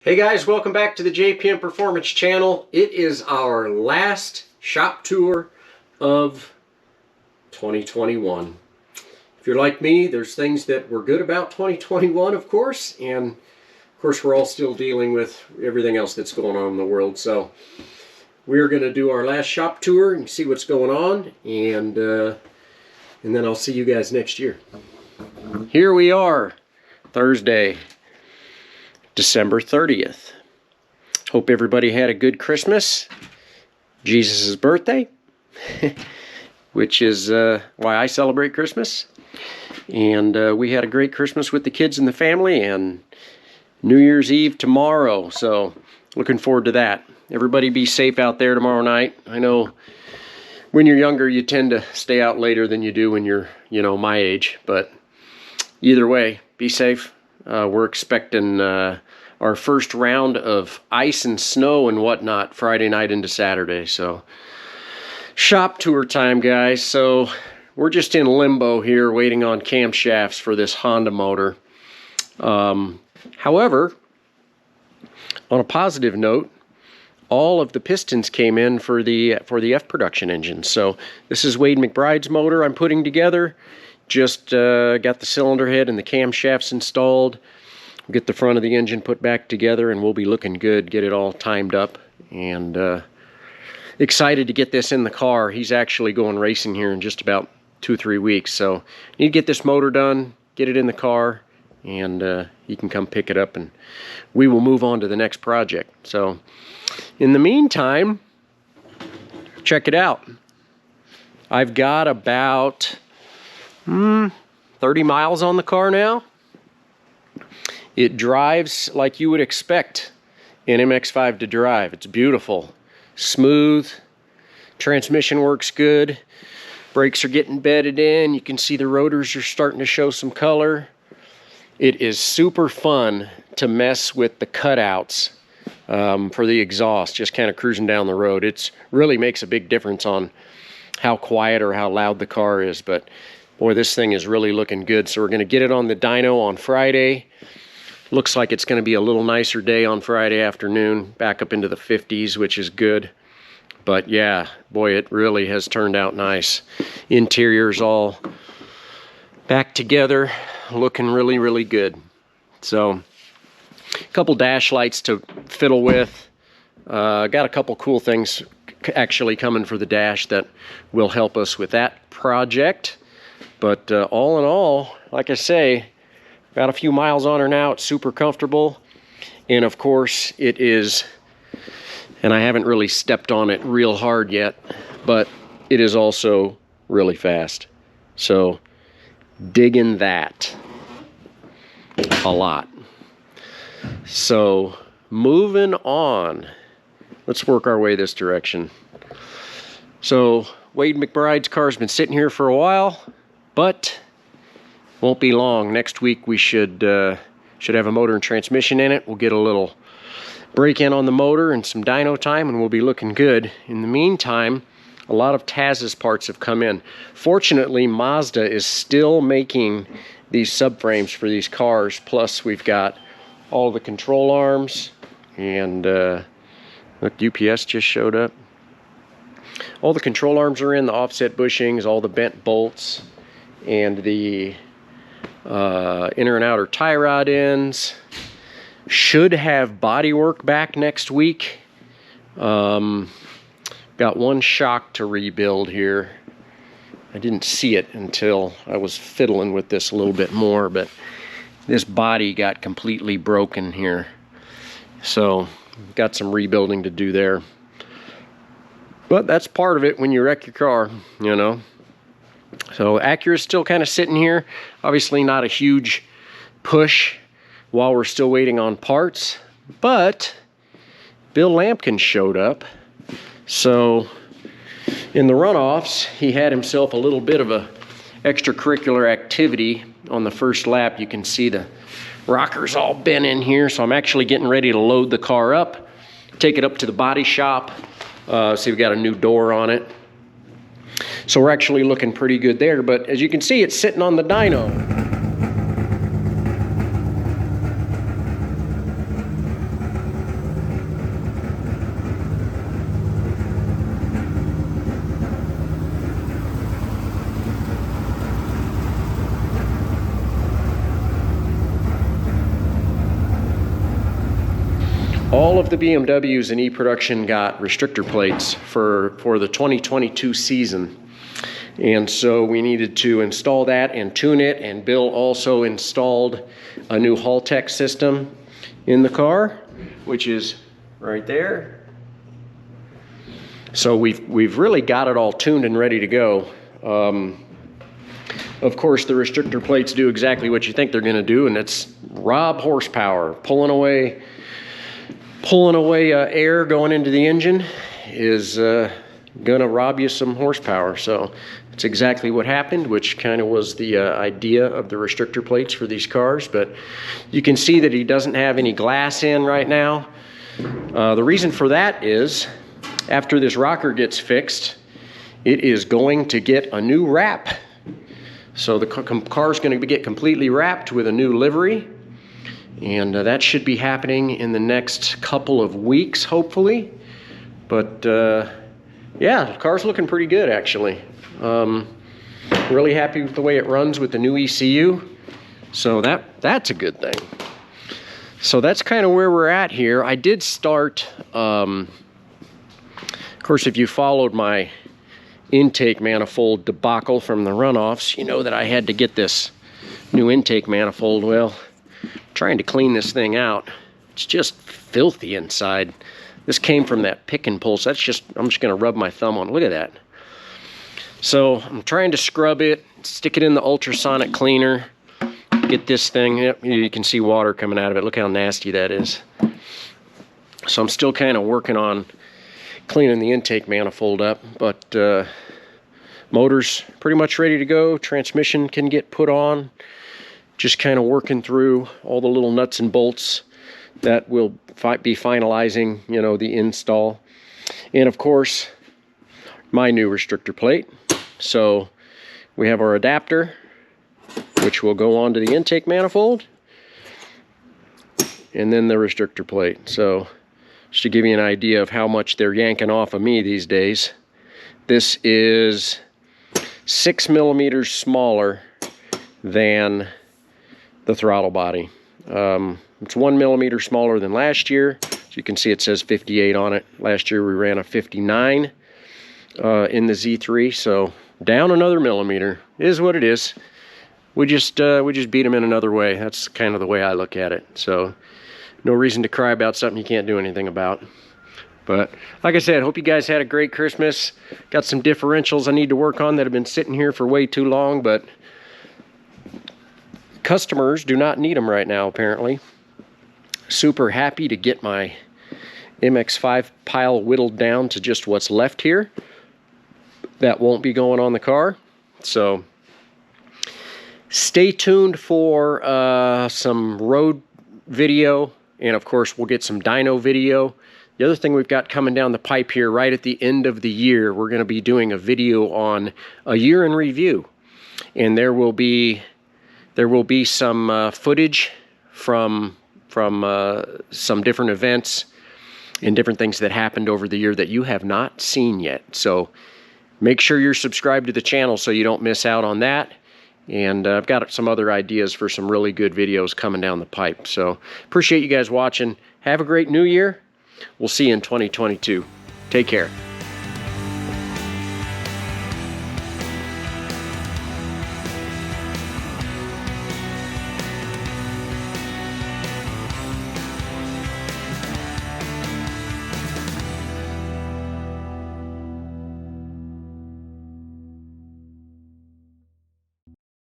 Hey guys, welcome back to the JPM Performance channel. It is our last shop tour of 2021. If you're like me, there's things that were good about 2021, of course, and of course we're all still dealing with everything else that's going on in the world. So we're going to do our last shop tour and see what's going on, and then I'll see you guys next year. Here we are, Thursday, December 30th. Hope everybody had a good Christmas. Jesus' birthday, which is why I celebrate Christmas. And we had a great Christmas with the kids and the family, and New Year's Eve tomorrow. So looking forward to that. Everybody be safe out there tomorrow night. I know when you're younger, you tend to stay out later than you do when you're, my age. But either way, be safe. We're expecting our first round of ice and snow and whatnot Friday night into Saturday. So shop tour time, guys. So we're just in limbo here waiting on camshafts for this Honda motor. However, on a positive note, all of the pistons came in for the F production engine. So this is Wade McBride's motor I'm putting together. Just got the cylinder head and the camshafts installed. Get the front of the engine put back together, and we'll be looking good. Get it all timed up, and excited to get this in the car. He's actually going racing here in just about 2-3 weeks. So need to get this motor done, get it in the car, and he can come pick it up, and we will move on to the next project. So in the meantime, check it out. I've got about 30 miles on the car now. It drives like you would expect an MX-5 to drive. It's beautiful, smooth, transmission works good, brakes are getting bedded in. You can see the rotors are starting to show some color. It is super fun to mess with the cutouts for the exhaust, just kind of cruising down the road. It really makes a big difference on how quiet or how loud the car is, but boy, this thing is really looking good. So we're going to get it on the dyno on Friday. Looks like it's going to be a little nicer day on Friday afternoon, back up into the 50s, which is good. But yeah, boy, it really has turned out nice. Interior's all back together, looking really, really good. So a couple dash lights to fiddle with. Got a couple cool things actually coming for the dash that will help us with that project. But all in all, like I say, got a few miles on her now. It's super comfortable. And of course it is, and I haven't really stepped on it real hard yet, but it is also really fast. So digging that a lot. So moving on, let's work our way this direction. So Wade McBride's car's been sitting here for a while, but won't be long. Next week we should have a motor and transmission in it. We'll get a little break-in on the motor and some dyno time, and we'll be looking good. In the meantime, a lot of Taz's parts have come in. Fortunately, Mazda is still making these subframes for these cars. Plus, we've got all the control arms, and look, UPS just showed up. All the control arms are in, the offset bushings, all the bent bolts, and the inner and outer tie rod ends. Should have bodywork back next week. Got one shock to rebuild here. I didn't see it until I was fiddling with this a little bit more, but this body got completely broken here. So got some rebuilding to do there. But that's part of it when you wreck your car, So Acura's still kind of sitting here. Obviously not a huge push while we're still waiting on parts. But Bill Lampkin showed up. So in the runoffs, he had himself a little bit of a extracurricular activity on the first lap. You can see the rockers all bent in here. So I'm actually getting ready to load the car up, take it up to the body shop. See, we've got a new door on it. So we're actually looking pretty good there, but as you can see, it's sitting on the dyno. All of the BMWs in e-production got restrictor plates for the 2022 season. And so we needed to install that and tune it, and Bill also installed a new Haltech system in the car, which is right there. So we've really got it all tuned and ready to go. Of course, the restrictor plates do exactly what you think they're going to do, and it's rob horsepower. Pulling away air going into the engine is going to rob you some horsepower. So it's exactly what happened, which kind of was the idea of the restrictor plates for these cars. But you can see that he doesn't have any glass in right now. The reason for that is after this rocker gets fixed, it is going to get a new wrap. So the car is going to get completely wrapped with a new livery, and that should be happening in the next couple of weeks, hopefully. But yeah, the car's looking pretty good, actually. Really happy with the way it runs with the new ECU. So that's a good thing. So that's kind of where we're at here. I did start, of course, if you followed my intake manifold debacle from the runoffs, you know that I had to get this new intake manifold. Well, trying to clean this thing out, it's just filthy inside. This came from that pick and pull, so I'm just gonna rub my thumb on. Look at that. So I'm trying to scrub it, stick it in the ultrasonic cleaner, get this thing. Yep, you can see water coming out of it. Look how nasty that is. So I'm still kind of working on cleaning the intake manifold up, but motor's pretty much ready to go. Transmission can get put on. Just kind of working through all the little nuts and bolts that will be finalizing, you know, the install. And of course, my new restrictor plate. So we have our adapter, which will go onto the intake manifold, and then the restrictor plate. So just to give you an idea of how much they're yanking off of me these days, this is 6 millimeters smaller than the throttle body. It's 1 millimeter smaller than last year. So you can see it says 58 on it. Last year we ran a 59 in the Z3, so down another millimeter. It is what it is. We just beat them in another way. That's kind of the way I look at it. So no reason to cry about something you can't do anything about. But like I said, hope you guys had a great Christmas. Got some differentials I need to work on that have been sitting here for way too long, but customers do not need them right now, apparently. Super happy to get my MX-5 pile whittled down to just what's left here. That won't be going on the car. So stay tuned for some road video, and of course we'll get some dyno video. The other thing we've got coming down the pipe here right at the end of the year, we're going to be doing a video on a year in review, and there will be some footage from some different events and different things that happened over the year that you have not seen yet. So make sure you're subscribed to the channel so you don't miss out on that. And I've got some other ideas for some really good videos coming down the pipe. So appreciate you guys watching. Have a great new year. We'll see you in 2022. Take care.